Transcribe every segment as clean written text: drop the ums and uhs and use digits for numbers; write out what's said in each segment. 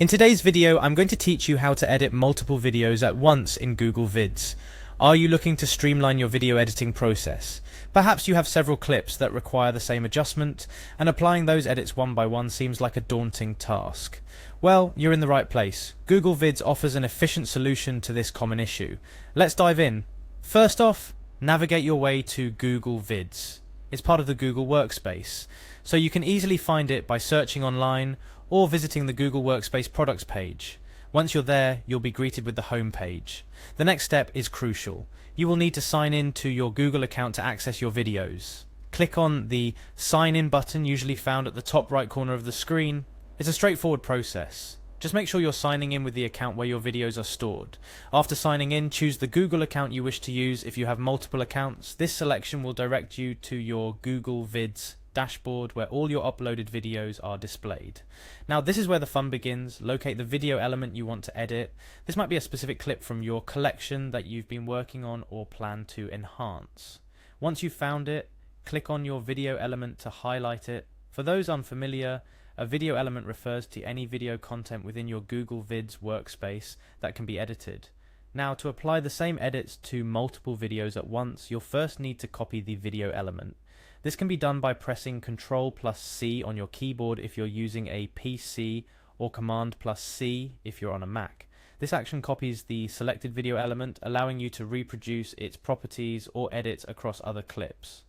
In today's video, I'm going to teach you how to edit multiple videos at once in Google Vids. Are you looking to streamline your video editing process? Perhaps you have several clips that require the same adjustment, and applying those edits one by one seems like a daunting task. Well, you're in the right place. Google Vids offers an efficient solution to this common issue. Let's dive in. First off, navigate your way to Google Vids. It's part of the Google Workspace, so you can easily find it by searching online or visiting the Google Workspace products page. Once you're there, you'll be greeted with the home page. The next step is crucial. You will need to sign in to your Google account to access your videos. Click on the Sign In button, usually found at the top right corner of the screen. It's a straightforward process. Just make sure you're signing in with the account where your videos are stored. After signing in, choose the Google account you wish to use. If you have multiple accounts, this selection will direct you to your Google Vids dashboard where all your uploaded videos are displayed. Now this is where the fun begins. Locate the video element you want to edit. This might be a specific clip from your collection that you've been working on or plan to enhance. Once you've found it, click on your video element to highlight it. For those unfamiliar, a video element refers to any video content within your Google Vids workspace that can be edited. Now, to apply the same edits to multiple videos at once, you'll first need to copy the video element. This can be done by pressing Ctrl+C on your keyboard if you're using a PC or Command+C if you're on a Mac. This action copies the selected video element, allowing you to reproduce its properties or edits across other clips.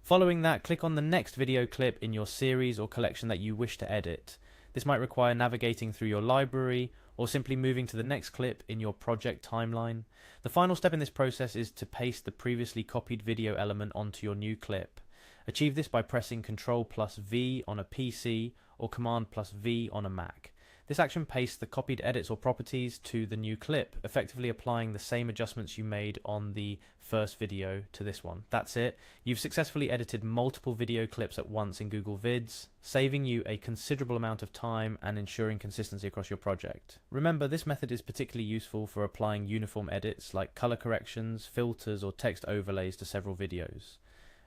Following that, click on the next video clip in your series or collection that you wish to edit. This might require navigating through your library or simply moving to the next clip in your project timeline. The final step in this process is to paste the previously copied video element onto your new clip. Achieve this by pressing Ctrl+V on a PC or Command+V on a Mac. This action pastes the copied edits or properties to the new clip, effectively applying the same adjustments you made on the first video to this one. That's it. You've successfully edited multiple video clips at once in Google Vids, saving you a considerable amount of time and ensuring consistency across your project. Remember, this method is particularly useful for applying uniform edits like color corrections, filters, or text overlays to several videos.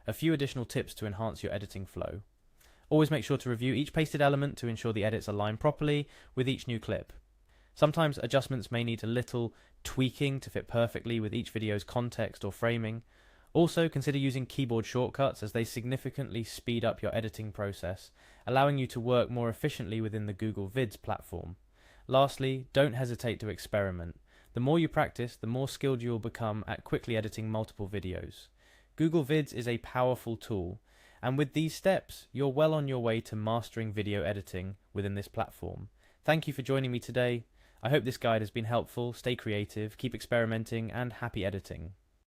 A few additional tips to enhance your editing flow. Always make sure to review each pasted element to ensure the edits align properly with each new clip. Sometimes adjustments may need a little tweaking to fit perfectly with each video's context or framing. Also, consider using keyboard shortcuts as they significantly speed up your editing process, allowing you to work more efficiently within the Google Vids platform. Lastly, don't hesitate to experiment. The more you practice, the more skilled you will become at quickly editing multiple videos. Google Vids is a powerful tool, and with these steps, you're well on your way to mastering video editing within this platform. Thank you for joining me today. I hope this guide has been helpful. Stay creative, keep experimenting, and happy editing.